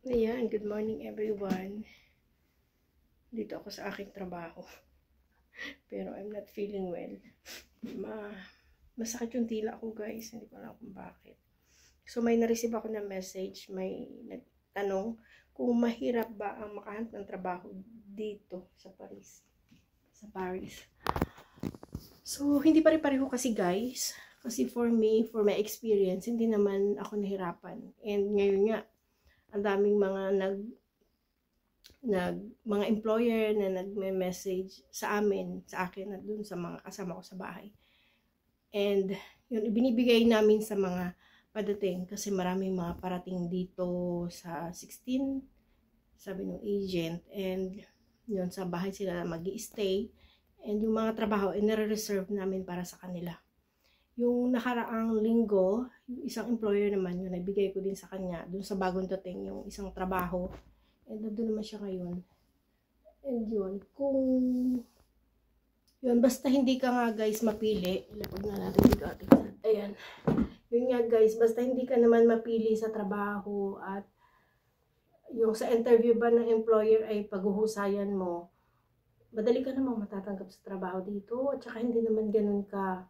Ayan, good morning everyone. Dito ako sa aking trabaho. Pero I'm not feeling well. Masakit yung tila ko guys. Hindi ko alam kung bakit. So may na-receive ako na message. May nagtanong kung mahirap ba ang makahanap ng trabaho dito sa Paris. So hindi pare-pareho kasi guys. Kasi for me, for my experience, hindi naman ako nahirapan. And ngayon nga, ang daming mga employer na nagme-message sa akin na dun sa mga kasama ko sa bahay. And yun, ibinibigay namin sa mga padating kasi maraming mga parating dito sa 16, sabi ng agent. And yun, sa bahay sila magi-stay. And yung mga trabaho, nire-reserve namin para sa kanila. Yung nakaraang linggo, yung isang employer naman, yung nagbigay ko din sa kanya, dun sa bagong dating, yung isang trabaho. And nandun naman siya ngayon. And yun, basta hindi ka nga guys mapili, ilapag na natin dito ating, ayan. Yun nga guys, basta hindi ka naman mapili sa trabaho at yung sa interview ba ng employer ay paghuhusayan mo, madali ka namang matatanggap sa trabaho dito. At saka hindi naman ganun ka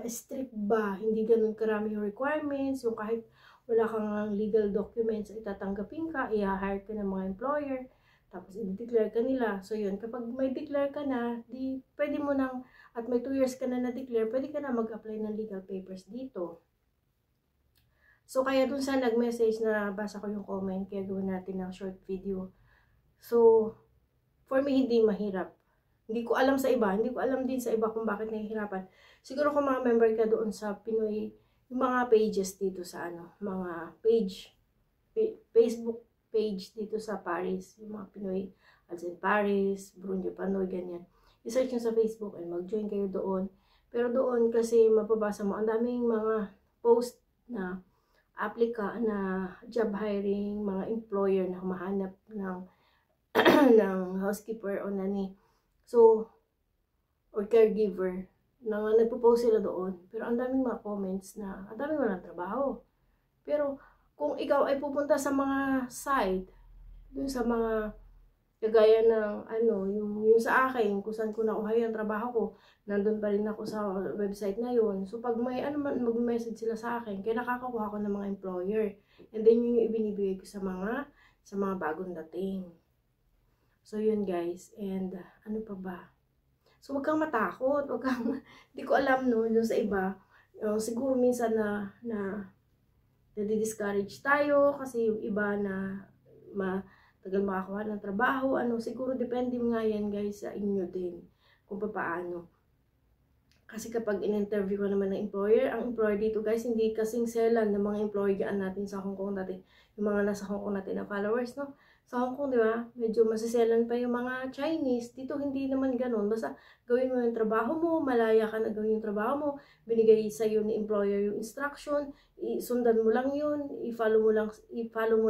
strict ba, hindi ganun karami yung requirements, yung kahit wala kang legal documents, itatanggapin ka, i-hire ka ng mga employer, tapos i-declare ka nila. So yun, kapag may declare ka na, di pwede mo nang, at may 2 years ka na na-declare, pwede ka na mag-apply ng legal papers dito. So kaya dun sa nag-message, na basa ko yung comment, kaya gawin natin ng short video. So, for me, hindi mahirap. Hindi ko alam sa iba. Hindi ko alam din sa iba kung bakit nahihirapan. Siguro kung mga member ka doon sa Pinoy, yung mga pages dito sa mga Facebook page dito sa Paris. Yung mga Pinoy, as in Paris, Brunei, Panoy, ganyan. I-search nyo sa Facebook and mag-join kayo doon. Pero doon kasi mapabasa mo, ang daming mga post na na job hiring, mga employer na humahanap ng ng housekeeper o nani. So, or caregiver, na nagpo-post sila doon. Pero ang daming mga comments na, ang daming walang trabaho. Pero, kung ikaw ay pupunta sa mga site, dun sa mga, kagaya ng, yung sa akin, kung saan ko nakuha yung trabaho ko, nandun pa rin ako sa website na yun. So, pag may mag-message sila sa akin, kaya nakakakuha ko ng mga employer. And then, yung ibinibigay ko sa mga bagong dating. So, yun guys. And, ano pa ba? So, wag kang matakot. Hindi ko alam no, yung sa iba. Siguro minsan na discourage tayo kasi yung iba na matagal makakuha ng trabaho. Siguro depende nga yan guys sa inyo din. Kung paano. Kasi kapag in-interview ka naman ng employer, ang employer dito guys, hindi kasing selan ng mga employer dyan natin sa Hong Kong natin. Yung mga nasa Hong Kong natin na followers, no? Sa Hong Kong, di ba? Medyo masiselan pa yung mga Chinese. Dito, hindi naman ganun. Basta gawin mo yung trabaho mo, malaya ka na gawin yung trabaho mo, binigay sa'yo ni employer yung instruction, isundan mo lang yun, i-follow mo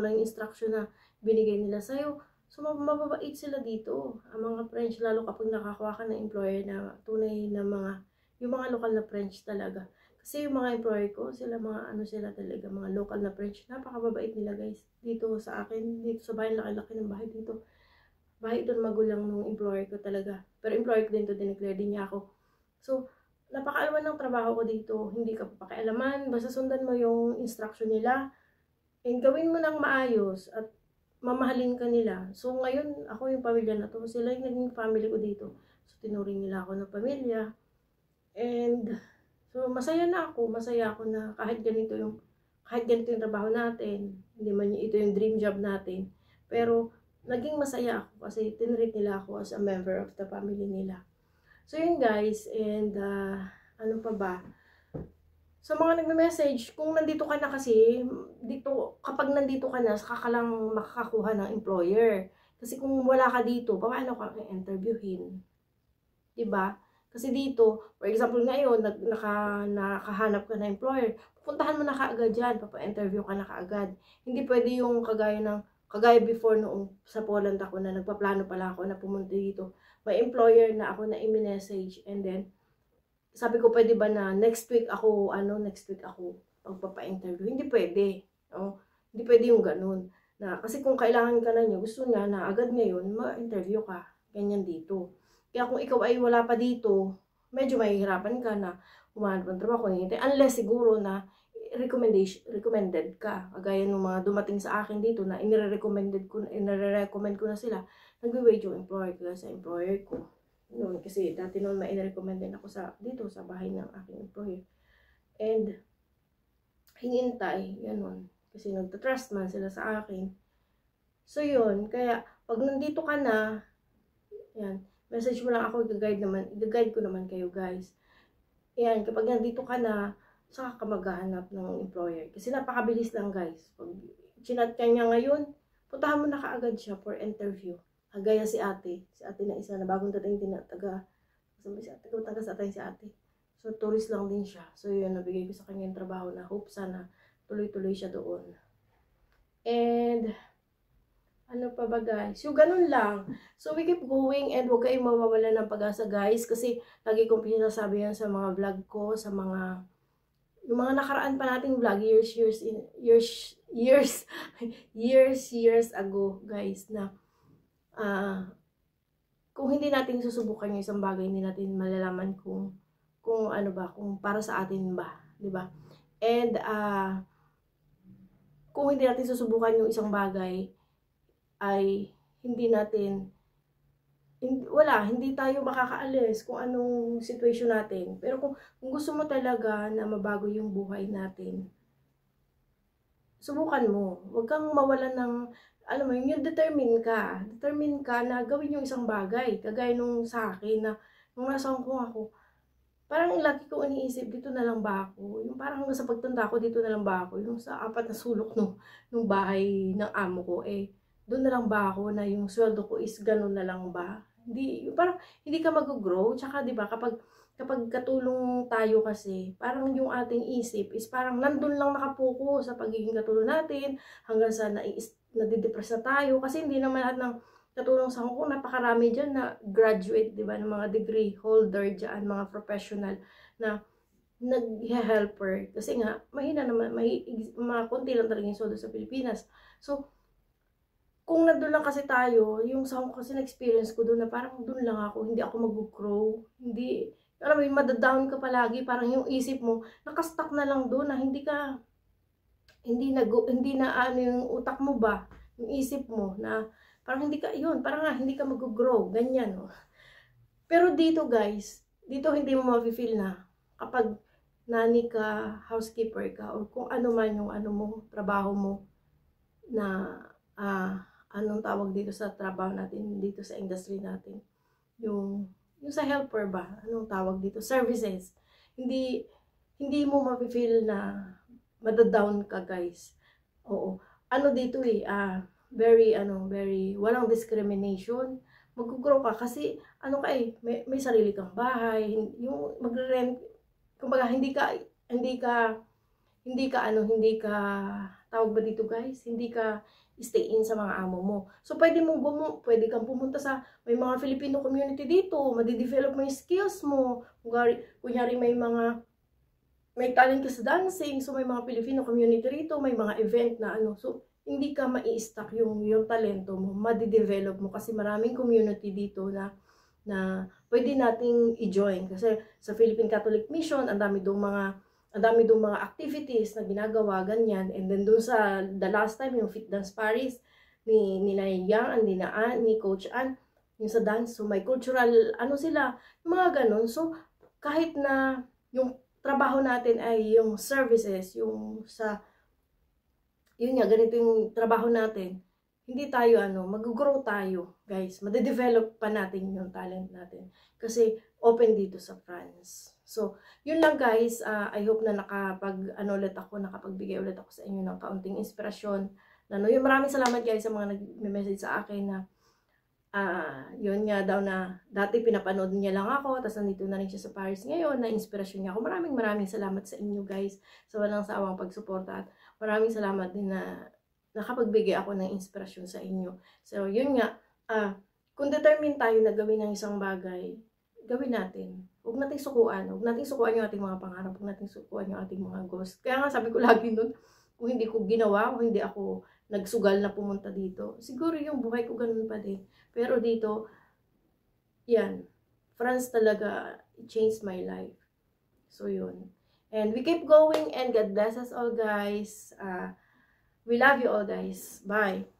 lang yung instruction na binigay nila sa'yo. So, mababait sila dito. Ang mga French, lalo kapag nakakuha ka ng employer na tunay na yung mga local na French talaga. Kasi yung mga employer ko, sila sila talaga, mga local na French. Napakababait nila guys. Dito sa akin, dito sa bahay, laki-laki ng bahay dito. Bahay doon magulang nung employer ko talaga. Pero employer ko din to, dineclare din niya ako. So, napakaalwan ng trabaho ko dito. Hindi ka papakialaman. Basta sundan mo yung instruction nila. And gawin mo ng maayos at mamahalin ka nila. So, ngayon, ako yung pamilya na to. Sila yung naging family ko dito. So, tinuring nila ako ng pamilya. And, so, masaya ako na kahit ganito yung trabaho natin, hindi man ito yung dream job natin, pero naging masaya ako kasi tinreat nila ako as a member of the family nila. So yun guys, and ano pa ba? Sa mga nagme-message, kung nandito ka na kasi, kapag nandito ka na, saka ka lang makakakuha ng employer. Kasi kung wala ka dito, paano ka interviewin? Diba? Kasi dito, for example ngayon, nakahanap ka na employer, pupuntahan mo na kaagad dyan, papa-interview ka na kaagad. Hindi pwede yung kagaya before noong sa Poland ako na nagpaplano pala ako na pumunta dito. May employer na ako na i-message and then, sabi ko pwede ba na next week ako pagpapa-interview. Hindi pwede. Oh, hindi pwede yung ganun. Na, kasi kung kailangan ka na niya, gusto niya na agad ngayon, ma-interview ka. Ganyan dito. Kaya kung ikaw ay wala pa dito, medyo mahihirapan ka na humanap ng trabaho. Unless siguro na recommended ka. Kagaya ng mga dumating sa akin dito na inire-recommend ko na sila. Nagwe-wait yung employer ko sa employer ko. Noon, kasi dati noon ma-recommend din ako dito sa bahay ng aking employer. And hinintay, ganun. Kasi nagtatrust man sila sa akin. So, yun. Kaya, pag nandito ka na, yan, message mo lang ako, i-guide ko naman kayo, guys. Yan, kapag nandito ka na, saka ka maghahanap ng employer. Kasi napakabilis lang, guys. Pag chinat ka niya ngayon, puntahan mo na kaagad siya for interview. Kagaya si ate na isa na bagong dating taga sa atin si ate. So, tourist lang din siya. So, yun, nabigay ko sa kanya yung trabaho na hope sana tuloy-tuloy siya doon. And, ano pa ba guys? So, ganun lang. So, we keep going and huwag kayong mawawala ng pag-asa guys. Kasi, lagi kong pinasabi yan sa mga vlog ko, sa mga, yung mga nakaraan pa nating vlog, years ago guys, na, kung hindi natin susubukan yung isang bagay, hindi natin malalaman kung ano ba, kung para sa atin ba, di ba? And, kung hindi natin susubukan yung isang bagay, ay hindi tayo makakaalis kung anong situation natin. Pero kung gusto mo talaga na mabago yung buhay natin, subukan mo. Huwag kang mawalan ng, alam mo, yung determine ka na gawin yung isang bagay. Kagaya nung sa akin na, nung nasa Hong Kong ako, parang lagi ko iniisip, dito na lang ba ako? Yung parang sa pagtanda ko, dito na lang ba ako? Yung sa apat na sulok nung bahay ng amo ko, doon na lang ba ako na yung sweldo ko is ganun na lang ba? Hindi, parang hindi ka mag-grow. Tsaka, di ba, kapag katulong tayo kasi, parang yung ating isip is parang nandun lang nakapuko sa pagiging katulong natin, hanggang sa nadidepress na tayo. Kasi hindi naman lahat ng katulong sa Hong Kong, napakarami dyan na graduate, di ba, ng mga degree holder dyan, mga professional na nag-helper. Kasi nga, mahina naman, konti lang talaga yung sweldo sa Pilipinas. So, kung nandun lang kasi tayo, yung sa Hong Kong kasi na-experience ko doon na parang doon lang ako, hindi ako mag-grow, hindi, alam mo yung madadown ka palagi, parang yung isip mo, nakastuck na lang doon na hindi na ano yung utak mo ba, yung isip mo na, parang hindi ka mag-grow, ganyan, no? Pero dito guys, dito hindi mo ma-feel na kapag nani ka, housekeeper ka, o kung ano man yung trabaho mo, na, anong tawag dito sa trabaho natin, dito sa industry natin, yung sa helper ba, anong tawag dito, services, hindi mo ma-feel na madadown ka guys. Oo, dito very walang discrimination. Mag-grow ka kasi may sarili kang bahay, yung magre-rent, kumbaga hindi ka tawag ba dito guys, hindi ka stay in sa mga amo mo. So pwede kang pumunta sa may mga Filipino community dito, madi-develop mo yung skills mo. Kunyari may talent ka sa dancing, so may mga Filipino community rito, may mga event na so hindi ka mai-stuck yung talento mo, madi-develop mo kasi maraming community dito na pwede nating i-join kasi sa Philippine Catholic Mission, ang dami dong mga activities na ginagawa ganyan. And then doon sa the last time yung Fit Dance Paris ni Yang, ni Coach Ann, yung sa dance, so may cultural sila, yung mga ganun. So kahit na yung trabaho natin ay yung services, ganito yung trabaho natin, hindi tayo mag-grow tayo, guys. Made-develop pa natin yung talent natin. Kasi open dito sa France. So, yun lang guys. I hope na nakapagbigay ulit ako sa inyo ng kaunting inspirasyon. Yung maraming salamat guys sa mga nag-message sa akin na yun nga daw na dati pinapanood niya lang ako, tapos nandito na rin siya sa Paris ngayon, na inspirasyon niya ako. Maraming salamat sa inyo guys sa walang sawang pagsuporta, at maraming salamat din na nakapagbigay ako ng inspirasyon sa inyo. So yun nga, kung determined tayo na gawin ng isang bagay, gawin natin. Huwag nating sukuan yung ating mga pangarap, huwag nating sukuan yung ating mga goals. Kaya nga sabi ko lagi nun, kung hindi ko ginawa, kung hindi ako nagsugal na pumunta dito, siguro yung buhay ko ganun pa din. Pero dito, yan, France talaga changed my life. So, yun. And we keep going and God bless us all, guys. We love you all, guys. Bye.